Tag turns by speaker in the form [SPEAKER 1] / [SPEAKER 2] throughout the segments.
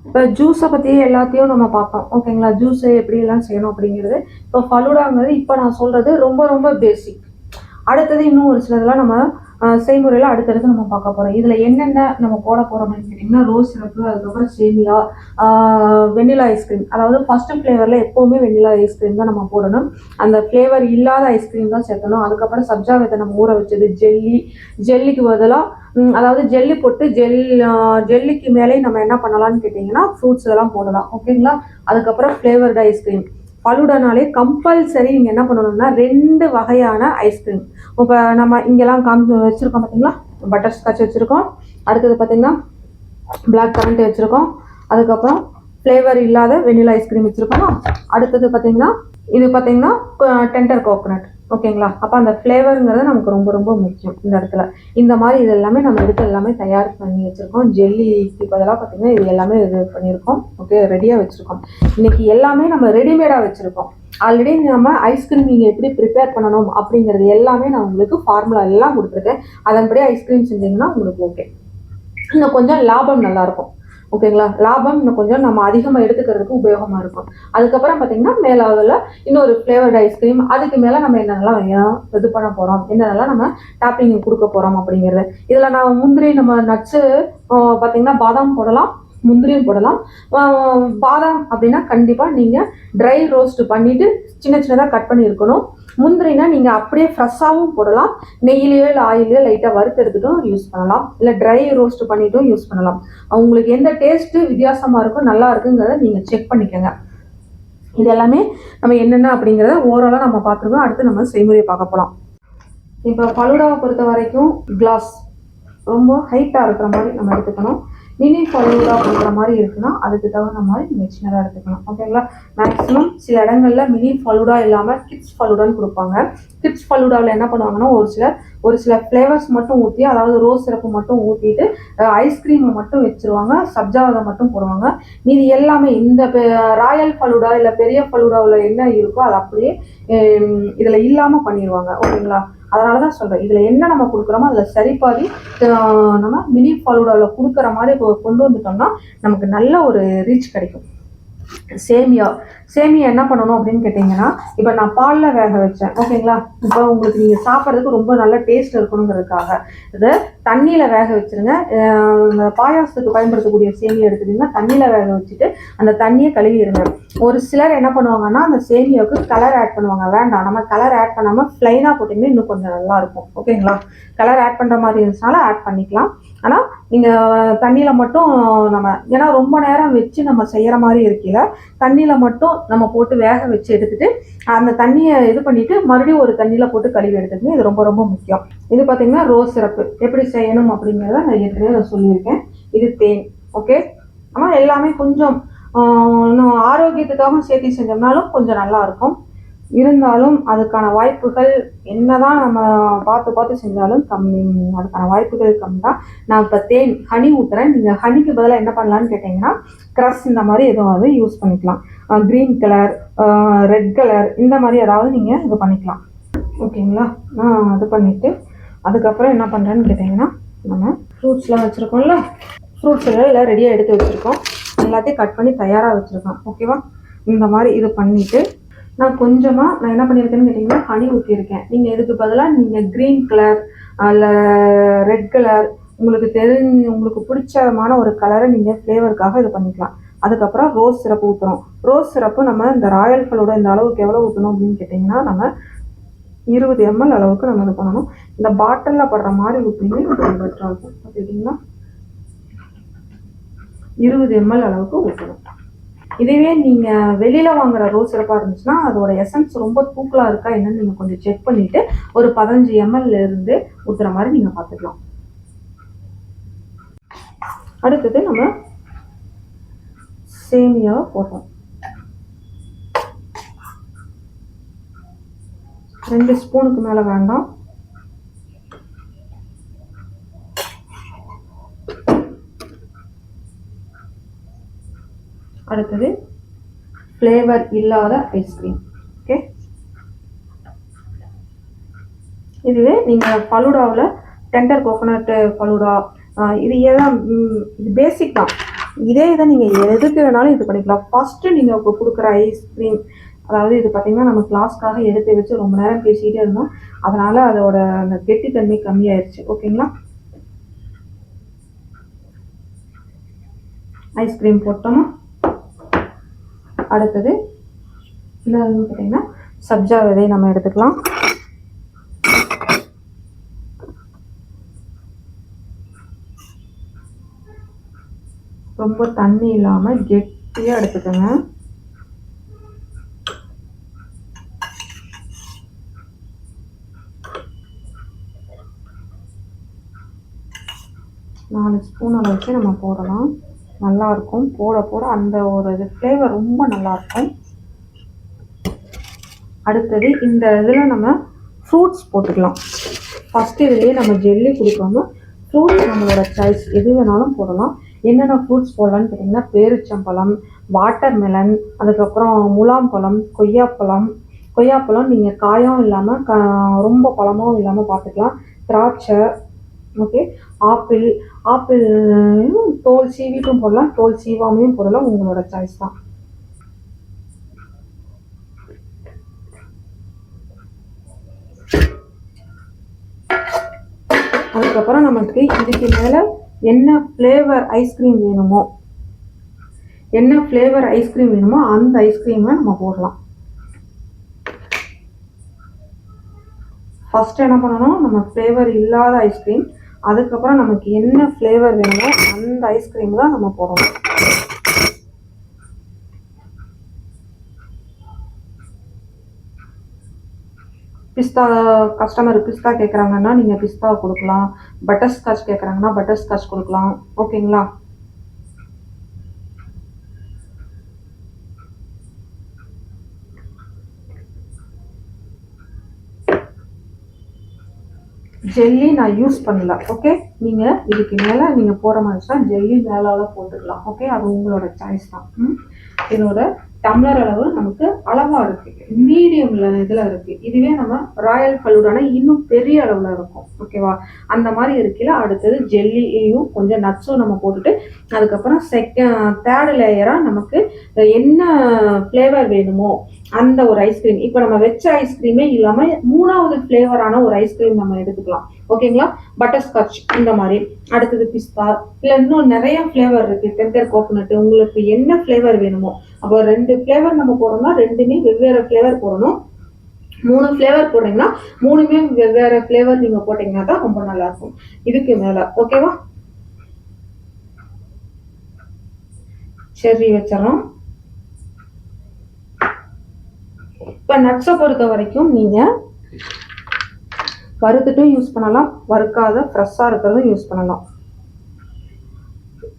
[SPEAKER 1] இப்போ ஜூஸை பற்றி எல்லாத்தையும் நம்ம பார்ப்போம் ஓகேங்களா. ஜூஸை எப்படியெல்லாம் செய்யணும் அப்படிங்கிறது. இப்போ ஃபலூடாங்கிறது இப்போ நான் சொல்கிறது ரொம்ப ரொம்ப பேசிக். அடுத்தது இன்னும் ஒரு சிலதெல்லாம் நம்ம செய்முறையில் அடுத்தடுத்து நம்ம பார்க்க போகிறோம். இதில் என்னென்ன நம்ம போட போகிறோம் அப்படின்னு கேட்டிங்கன்னா, ரோஸ் சிரப்பு, அதுக்கப்புறம் சேமியா, வெண்ணிலா ஐஸ்கிரீம். அதாவது ஃபஸ்ட்டு ஃப்ளேவரில் எப்போவுமே வெண்ணிலா ஐஸ்கிரீம் தான் நம்ம போடணும். அந்த ஃப்ளேவர் இல்லாத ஐஸ்கிரீம் தான் சேர்க்கணும். அதுக்கப்புறம் சப்ஜா விதை நம்ம ஊற வச்சது, ஜெல்லிக்கு பதிலாக அதாவது ஜெல்லி போட்டு ஜெல்லிக்கு மேலே நம்ம என்ன பண்ணலாம்னு கேட்டிங்கன்னா ஃப்ரூட்ஸ் இதெல்லாம் போடலாம் ஓகேங்களா. அதுக்கப்புறம் ஃப்ளேவர்டு ஐஸ்கிரீம். ஃபலூடானாலே கம்பல்சரி நீங்கள் என்ன பண்ணணும்னா 2 வகையான ஐஸ்கிரீம். இப்போ நம்ம இங்கெல்லாம் வச்சுருக்கோம் பார்த்தீங்களா, பட்டர் ஸ்காட்ச் வச்சுருக்கோம். அடுத்தது பார்த்தீங்கன்னா பிளாக் கரண்ட் வச்சுருக்கோம். அதுக்கப்புறம் ஃப்ளேவர் இல்லாத வெனிலா ஐஸ்கிரீம் வச்சுருக்கோம். அடுத்தது பார்த்தீங்கன்னா இது பார்த்தீங்கன்னா டெண்டர் கோகோனட் ஓகேங்களா. அப்போ அந்த ஃப்ளேவருங்கிறது நமக்கு ரொம்ப ரொம்ப முக்கியம் இந்த இடத்துல. இந்த மாதிரி இது எல்லாமே நம்ம எடுத்து எல்லாமே தயார் பண்ணி வச்சுருக்கோம். ஜெல்லிக்கு பதிலாக பார்த்தீங்கன்னா இது எல்லாமே இது பண்ணியிருக்கோம். ஓகே, ரெடியாக வச்சுருக்கோம். இன்றைக்கி எல்லாமே நம்ம ரெடிமேடாக வச்சுருக்கோம். ஆல்ரெடி நம்ம ஐஸ்கிரீம் நீங்கள் எப்படி ப்ரிப்பேர் பண்ணணும் அப்படிங்கிறது எல்லாமே நான் உங்களுக்கு ஃபார்முலா எல்லாம் கொடுத்துருக்கேன். அதன்படி ஐஸ்கிரீம் செஞ்சிங்கன்னா உங்களுக்கு ஓகே. இன்னும் கொஞ்சம் லாபம் நல்லாயிருக்கும் ஓகேங்களா. லாபம் இன்னும் கொஞ்சம் நம்ம அதிகமாக எடுத்துக்கிறதுக்கு உபயோகமாக இருக்கும். அதுக்கப்புறம் பார்த்தீங்கன்னா மேலாவில் இன்னொரு ஃப்ளேவர்டு ஐஸ்கிரீம், அதுக்கு மேலே நம்ம என்னென்னலாம் இது பண்ண போகிறோம், என்னென்னலாம் நம்ம டாப்பிங் கொடுக்க போகிறோம் அப்படிங்கிறது. இதில் நான் முந்திரி, நம்ம நட்ஸு பார்த்தீங்கன்னா பாதாம் போடலாம், முந்திரியும் போடலாம். பாதாம் அப்படின்னா கண்டிப்பாக நீங்கள் ட்ரை ரோஸ்ட் பண்ணிவிட்டு சின்ன சின்னதாக கட் பண்ணி இருக்கணும். முந்திரினா நீங்கள் அப்படியே ஃப்ரெஷ்ஷாகவும் போடலாம். நெய்யிலையோ இல்லை ஆயிலையோ லைட்டாக வறுத்து எடுத்துட்டும் யூஸ் பண்ணலாம். இல்லை ட்ரை ரோஸ்ட் பண்ணிட்டும் யூஸ் பண்ணலாம். உங்களுக்கு எந்த டேஸ்ட்டு வித்தியாசமாக இருக்கும், நல்லா இருக்குங்கிறத நீங்கள் செக் பண்ணிக்கோங்க. இது எல்லாமே நம்ம என்னென்ன அப்படிங்கிறத ஓவராலாக நம்ம பார்த்துருக்கோம். அடுத்து நம்ம செய்முறையை பார்க்க போகலாம். இப்போ ஃபலூடாவை பொறுத்த வரைக்கும் கிளாஸ் ரொம்ப ஹைட்டாக இருக்கிற மாதிரி நம்ம எடுத்துக்கணும். மினி ஃபலூடா கொடுக்குற மாதிரி இருக்குன்னா அதுக்கு தகுந்த மாதிரி நீங்கள் சின்னதாக எடுத்துக்கலாம் ஓகேங்களா. மேக்ஸிமம் சில இடங்களில் மினி ஃபலூடா இல்லாமல் கிட்ஸ் ஃபலூடான்னு கொடுப்பாங்க. கிட்ஸ் ஃபலூடாவில் என்ன பண்ணுவாங்கன்னா ஒரு சில ஃப்ளேவர்ஸ் மட்டும் ஊற்றி, அதாவது ரோஸ் சிரப்பு மட்டும் ஊற்றிட்டு ஐஸ்கிரீமை மட்டும் வச்சுருவாங்க, சப்ஜாவை மட்டும் போடுவாங்க. மீதி எல்லாமே இந்த ராயல் ஃபலூடா இல்லை பெரிய ஃபலூடாவில் என்ன இருக்கோ அது அப்படியே இதில் இல்லாமல் பண்ணிடுவாங்க ஓகேங்களா. அதனால தான் சொல்கிறேன், இதில் என்ன நம்ம கொடுக்குறோமோ அதில் சரிபாதி நம்ம மினி ஃபலூடாவில் கொடுக்குற மாதிரி கொண்டு வந்துட்டோம்னா நமக்கு நல்ல ஒரு ரீச் கிடைக்கும். சேமியா என்ன பண்ணணும் அப்படின்னு கேட்டிங்கன்னா, இப்போ நான் பாலில் வேக வச்சேன் ஓகேங்களா. இப்போ உங்களுக்கு நீங்கள் சாப்பிட்றதுக்கு ரொம்ப நல்ல டேஸ்ட் இருக்கணுங்கிறதுக்காக இதை தண்ணியில் வேக வச்சுருங்க. இந்த பாயாசத்துக்கு பயன்படுத்தக்கூடிய சேமியா எடுத்துட்டிங்கன்னா தண்ணியில் வேக வச்சுட்டு அந்த தண்ணியை கழுவிடுங்க. ஒரு சிலர் என்ன பண்ணுவாங்கன்னா அந்த சேமியாவுக்கு கலர் ஆட் பண்ணுவாங்க. வேண்டாம், நம்ம கலர் ஆட் பண்ணாமல் ப்ளைனாக போட்டிங்கன்னா இன்னும் கொஞ்சம் நல்லாயிருக்கும் ஓகேங்களா. கலர் ஆட் பண்ணுற மாதிரி இருந்துச்சுனால ஆட் பண்ணிக்கலாம். ஆனால் நீங்கள் தண்ணியில் மட்டும் நம்ம, ஏன்னா ரொம்ப நேரம் வச்சு நம்ம செய்கிற மாதிரி இருக்கல, தண்ணியில் மட்டும் நம்ம போட்டு வேக வச்சு எடுத்துகிட்டு அந்த தண்ணியை இது பண்ணிவிட்டு மறுபடியும் ஒரு தண்ணியில் போட்டு கழுவி எடுத்துக்கணும். இது ரொம்ப ரொம்ப முக்கியம். இது பார்த்திங்கன்னா ரோஸ் சிரப்பு எப்படி செய்யணும் அப்படிங்கிறத நான் ஏற்கனவே சொல்லியிருக்கேன். இது தேன் ஓகே. ஆனால் எல்லாமே கொஞ்சம் இன்னும் ஆரோக்கியத்துக்காக சேர்த்து செஞ்சோம்னாலும் கொஞ்சம் நல்லாயிருக்கும். இருந்தாலும் அதுக்கான வாய்ப்புகள் என்னதான் நம்ம பார்த்து செஞ்சாலும் கம்மி, அதுக்கான வாய்ப்புகள் கம்மி தான். நான் இப்போ ஹனி ஊற்றுறேன். நீங்கள் ஹனிக்கு பதிலாக என்ன பண்ணலான்னு கேட்டிங்கன்னா க்ரஷ் இந்த மாதிரி எதுவும் யூஸ் பண்ணிக்கலாம். க்ரீன் கலர், ரெட் கலர் இந்த மாதிரி ஏதாவது நீங்கள் இது பண்ணிக்கலாம் ஓகேங்களா. நான் இது பண்ணிவிட்டு அதுக்கப்புறம் என்ன பண்ணுறேன்னு கேட்டிங்கன்னா, நம்ம ஃப்ரூட்ஸ்லாம் வச்சுருக்கோம்ல, ஃப்ரூட்ஸ் எல்லாம் ரெடியாக எடுத்து வச்சுருக்கோம். எல்லாத்தையும் கட் பண்ணி தயாராக வச்சுருக்கோம் ஓகேவா. இந்த மாதிரி இது பண்ணிவிட்டு நான் என்ன பண்ணியிருக்கேன்னு கேட்டிங்கன்னா ஹனி ஊற்றியிருக்கேன். நீங்கள் இதுக்கு பதிலாக நீங்கள் க்ரீன் கலர் இல்லை ரெட் கலர் உங்களுக்கு பிடிச்சமான ஒரு கலரை நீங்கள் ஃப்ளேவருக்காக இது பண்ணிக்கலாம். அதுக்கப்புறம் ரோஸ் சிரப்பு ஊற்றுறோம். ரோஸ் சிரப்பு நம்ம இந்த ராயல் ஃபலூடா இந்த அளவுக்கு எவ்வளோ ஊற்றணும் அப்படின்னு கேட்டிங்கன்னா நம்ம 20 ml அளவுக்கு நம்ம இது பண்ணணும். இந்த பாட்டிலில் படுற மாதிரி ஊற்றிங்கன்னா பெட்டராக இருக்கும் பார்த்துக்கிட்டிங்கன்னா 20 ml அளவுக்கு ஊற்றணும். இதுவே நீங்கள் வெளியில் வாங்குற ரோஸ் சிரப்பாக இருந்துச்சுன்னா அதோட எசன்ஸ் ரொம்ப தூக்கலாக இருக்கா என்னன்னு நீங்கள் கொஞ்சம் செக் பண்ணிவிட்டு ஒரு 15 ml இருந்து ஊற்றுற மாதிரி நீங்கள் பார்த்துக்கலாம். அடுத்தது நம்ம சேமியாவை போடுறோம். 2 ஸ்பூனுக்கு மேலே வேண்டாம். அடுத்தது ஃப்ளேவர் இல்லாத ஐஸ்கிரீம் ஓகே. இதுவே நீங்கள் ஃபலூடாவில் டெண்டர் கோகோனட் ஃபலூடா இது ஏதான் இது பேசிக் தான். இதே இதை நீங்கள் எதுக்கு வேணாலும் இது பண்ணிக்கலாம். ஃபஸ்ட்டு நீங்கள் இப்போ கொடுக்குற ஐஸ்கிரீம், அதாவது இது பார்த்தீங்கன்னா நம்ம கிளாஸ்க்காக எடுத்து வச்சு ரொம்ப நேரம் பேசிக்கிட்டே இருந்தோம், அதனால் அதோட அந்த கெட்டித்தன்மை கம்மியாயிருச்சு. ஓகேங்களா? ஐஸ்கிரீம் போட்டோம். அடுத்தது என்னன்னு பார்த்தீங்கன்னா சப்ஜா விதை நம்ம எடுத்துக்கலாம். ரொம்ப தண்ணி இல்லாமல் கெட்டியாக எடுத்துக்கோங்க. நாலு ஸ்பூன் அளவுக்கு நம்ம போடலாம். நல்லாயிருக்கும். போட போட அந்த ஒரு இது ஃப்ளேவர் ரொம்ப நல்லாயிருக்கும். அடுத்தது இந்த இதில் நம்ம ஃப்ரூட்ஸ் போட்டுக்கலாம். ஃபஸ்ட்டு இதுலேயே நம்ம ஜெல்லி கொடுக்காம ஃப்ரூட்ஸ் நம்மளோட சாய்ஸ் எது வேணாலும் போடலாம். என்னென்ன ஃப்ரூட்ஸ் போடலான்னு கேட்டிங்கன்னா பேரிச்சம்பழம், வாட்டர்மெலன், அதுக்கப்புறம் முலாம்பழம், கொய்யாப்பழம் நீங்கள் காயும் இல்லாமல் ரொம்ப பழமும் இல்லாமல் பார்த்துக்கலாம். திராட்சை, ஓகே, ஆப்பிள் தோல் சீவிட்டும் போடலாம், தோல் சீவாமையும் போடலாம், உங்களோட சாய்ஸ் தான். அதுக்கப்புறம் நமக்கு இதுக்கு மேலே என்ன ஃப்ளேவர் ஐஸ்கிரீம் வேணுமோ அந்த ஐஸ்கிரீமை நம்ம போடலாம். ஃபர்ஸ்ட் என்ன பண்ணணும், நம்ம ஃப்ளேவர் இல்லாத ஐஸ்கிரீம், அதுக்கப்புறம் நமக்கு என்ன ஃப்ளேவர் வேணுமோ அந்த ஐஸ்கிரீம் தான் நம்ம போடணும். பிஸ்தா கஸ்டமர் பிஸ்தா கேட்குறாங்கன்னா நீங்கள் பிஸ்தா கொடுக்கலாம். பட்டர்ஸ்காட்ச் கேட்குறாங்கன்னா பட்டர்ஸ்காட்ச் கொடுக்கலாம். ஓகேங்களா? ஜெல்லி நான் யூஸ் பண்ணல. ஓகே, நீங்கள் இதுக்கு மேலே நீங்கள் போகிற மாதிரிச்சுன்னா ஜெல்லி மேலால போட்டுக்கலாம். ஓகே, அது உங்களோட சாய்ஸ் தான். இதோட டம்ளர் அளவு நமக்கு அளவாக இருக்குது, மீடியமில் இதில் இருக்குது. இதுவே நம்ம ராயல் ஃபலூடானா இன்னும் பெரிய அளவில் இருக்கும். ஓகேவா? அந்த மாதிரி இருக்கையில் அடுத்தது ஜெல்லியும் கொஞ்சம் நட்ஸும் நம்ம போட்டுட்டு அதுக்கப்புறம் தேர்டு லேயராக நமக்கு என்ன ஃப்ளேவர் வேணுமோ அந்த ஒரு ஐஸ்கிரீம், இப்போ நம்ம வச்ச ஐஸ்கிரீமே இல்லாமல் 3வது ஃப்ளேவரான ஒரு ஐஸ்கிரீம் நம்ம எடுத்துக்கலாம். ஓகேங்களா? பட்டர்ஸ்காட்ச் இந்த மாதிரி, அடுத்தது பிஸ்தா, இல்லை இன்னும் நிறைய ஃப்ளேவர் இருக்குது, டெண்டர் கோகோனட், உங்களுக்கு என்ன ஃப்ளேவர் வேணுமோ. அப்போ 2 ஃப்ளேவர் நம்ம போடுறோம்னா 2மே வெவ்வேறு ஃப்ளேவர் போடணும். 3 ஃப்ளேவர் போடுறீங்கன்னா 3மே வெவ்வேறு ஃப்ளேவர் நீங்கள் போட்டிங்கன்னா தான் ரொம்ப நல்லாயிருக்கும். இதுக்கு மேலே ஓகேவா? செர்ரி வச்சிடறோம். இப்போ நட்ஸை பொறுத்த வரைக்கும் நீங்கள் வறுத்துட்டும் யூஸ் பண்ணலாம், வறுக்காத ஃப்ரெஷ்ஷாக இருக்கிறதும் யூஸ் பண்ணலாம்.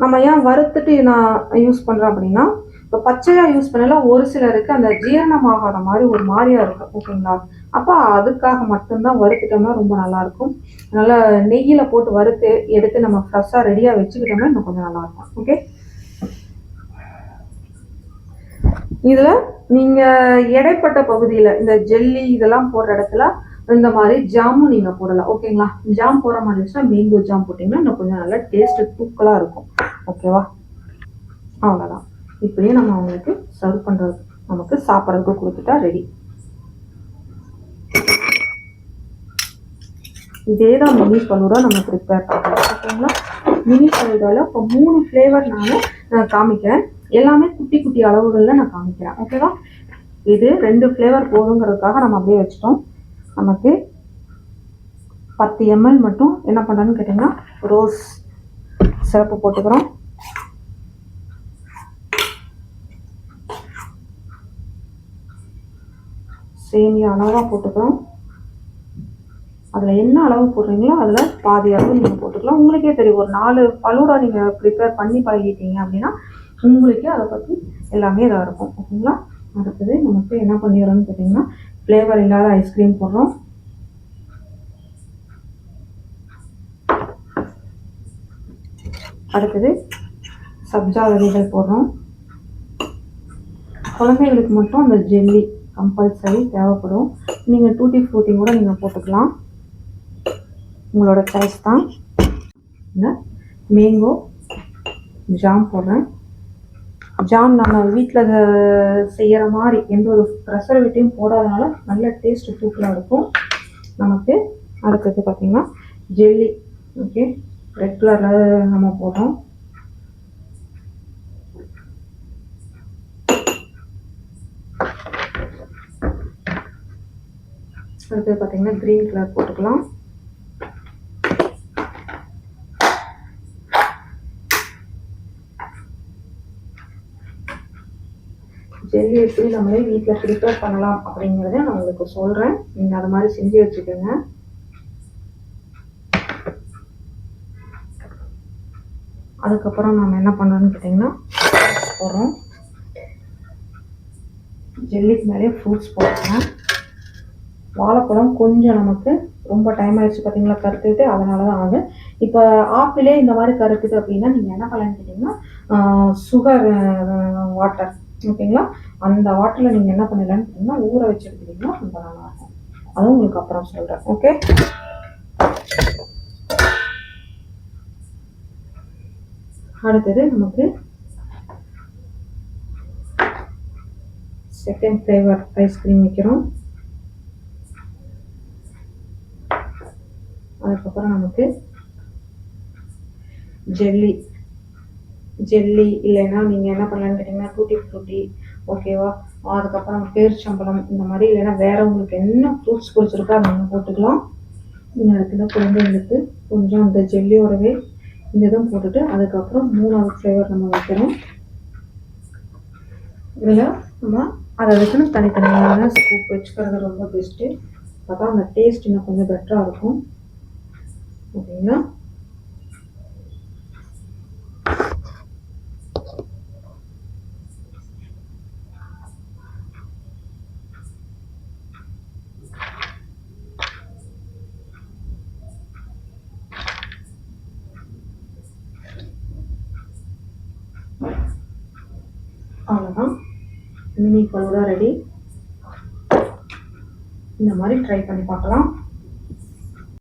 [SPEAKER 1] நம்ம ஏன் வறுத்துட்டு நான் யூஸ் பண்ணுறேன் அப்படின்னா, இப்போ பச்சையாக யூஸ் பண்ணலாம் ஒரு சிலருக்கு அந்த ஜீரணமாகாத மாதிரி ஒரு மாதிரியாக இருக்கும். ஓகேங்களா? அப்போ அதுக்காக மட்டும்தான் வறுத்துட்டோம்னா ரொம்ப நல்லாயிருக்கும். அதனால் நெய்யில் போட்டு வறுத்து எடுத்து நம்ம ஃப்ரெஷ்ஷாக ரெடியாக வச்சுக்கிட்டோம்னா இன்னும் கொஞ்சம் நல்லாயிருக்கும். ஓகே, இதில் நீங்கள் எடைப்பட்ட பகுதியில் இந்த ஜெல்லி இதெல்லாம் போடுற இடத்துல இந்த மாதிரி ஜாமும் நீங்கள் போடலாம். ஓகேங்களா? ஜாம் போடுற மாதிரி இருந்துச்சுன்னா மேங்கோ ஜாம் போட்டிங்கன்னா இன்னும் கொஞ்சம் நல்லா டேஸ்ட்டு தூக்கலாக இருக்கும். ஓகேவா? அவ்வளோதான். இப்படியே நம்ம அவங்களுக்கு சர்வ் பண்ணுறது, நமக்கு சாப்பிட்றதுக்கு கொடுத்துட்டா ரெடி. இதே தான் மினி ஃபலூடா நம்ம ப்ரிப்பேர் பண்ணுறோம். ஓகேங்களா? மினி ஃபலூடாவில் இப்போ 3 ஃப்ளேவர் நான் காமிக்கிறேன். எல்லாமே குட்டி குட்டி அளவுகளில் நான் காமிக்கிறேன். ஓகேவா? இது 2 ஃப்ளேவர் போதுங்கிறதுக்காக நம்ம அப்படியே வச்சுட்டோம். நமக்கு 10 ml மட்டும் என்ன பண்ணுறோன்னு கேட்டிங்கன்னா ரோஸ் சிரப்பு போட்டுக்கிறோம். சேமியா அளவாக போட்டுக்கிறோம். அதில் என்ன அளவு போடுறீங்களோ அதில் பாதி அளவு நீங்கள் போட்டுக்கலாம். உங்களுக்கே தெரியும், ஒரு 4 ஃபலூடா நீங்கள் ப்ரிப்பேர் பண்ணி பழகிட்டீங்க அப்படின்னா உங்களுக்கே அதை பற்றி எல்லாமே இதாக இருக்கும். ஓகேங்களா? அடுத்தது நமக்கு என்ன பண்ணிடுறோம்னு கேட்டிங்கன்னா ஃப்ளேவர் இல்லாத ஐஸ்கிரீம் போடுறோம். அடுத்தது சப்ஜா விதைகள் போடுறோம். குழந்தைகளுக்கு மட்டும் அந்த ஜெல்லி கம்பல்சரி தேவைப்படும். நீங்கள் டூட்டி ஃப்ரூட்டி கூட நீங்கள் போட்டுக்கலாம், உங்களோட சாய்ஸ் தான். மேங்கோ ஜாம் போடுறேன். ஜாம் நம்ம வீட்டில் செய்கிற மாதிரி எந்த ஒரு ப்ரெசர்வேட்டிவும் போடாதனால நல்ல டேஸ்ட்டு தூக்கலாக இருக்கும் நமக்கு. அடுத்தது பார்த்திங்கன்னா ஜெல்லி. ஓகே, ரெட் கலரில் நம்ம போடுறோம். அடுத்தது பார்த்திங்கன்னா க்ரீன் கலர் போட்டுக்கலாம். ஜெல்லி எப்படி நம்மளே வீட்டில் ப்ரிப்பேர் பண்ணலாம் அப்படிங்கிறத நான் உங்களுக்கு சொல்கிறேன். நீங்கள் அது மாதிரி செஞ்சு வச்சுக்கோங்க. அதுக்கப்புறம் நம்ம என்ன பண்ணுறோன்னு கேட்டிங்கன்னா போடுறோம். ஜெல்லிக்கு மேலே ஃப்ரூட்ஸ் போட்டுக்கலாம். வாழைப்பழம் கொஞ்சம் நமக்கு ரொம்ப டைம் ஆயிடுச்சு பார்த்தீங்களா கருத்துட்டு, அதனால தான் ஆகுது. இப்போ ஆப்பிளே இந்த மாதிரி கருத்துது அப்படின்னா நீங்கள் என்ன பண்ணலான்னு கேட்டிங்கன்னா சுகர் வாட்டர், ஓகேங்களா, அந்த வாட்டரில் நீங்கள் என்ன பண்ணலான்னு கேட்டிங்கன்னா ஊற வச்சு எடுத்துக்கிட்டிங்கன்னா ரொம்ப நல்லாயிருக்கும். அதுவும் உங்களுக்கு அப்புறம் சொல்கிறேன். ஓகே, அடுத்தது நமக்கு செகண்ட் ஃப்ளேவர் ஐஸ்கிரீம் வைக்கிறோம். அதுக்கப்புறம் நமக்கு ஜெல்லி இல்லைன்னா நீங்கள் என்ன பண்ணலான்னு கேட்டிங்கன்னா டூட்டி ஃப்ரூட்டி, ஓகேவா. அதுக்கப்புறம் பேரிச்சம்பழம் இந்த மாதிரி, இல்லைன்னா வேறு உங்களுக்கு என்ன ஃப்ரூட்ஸ் பிடிச்சிருக்கோ அதை நீங்கள் போட்டுக்கலாம். இந்த இடத்துல குழந்தைங்களுக்கு கொஞ்சம் அந்த ஜெல்லியோடவே இந்த இதுவும் போட்டுட்டு அதுக்கப்புறம் 3வது ஃப்ளேவர் நம்ம வைக்கிறோம். இதில் நம்ம அதை வச்சுன்னு தனித்தனியான ஸ்கூப் வச்சுக்கிறது ரொம்ப பெஸ்ட்டு. அப்போ தான் அந்த டேஸ்ட் இன்னும் கொஞ்சம் பெட்டராக இருக்கும். ஓகேங்களா. அவ்வளோதான், மினி ஃபலூடா ரெடி. இந்த மாதிரி ட்ரை பண்ணி பார்க்கலாம்.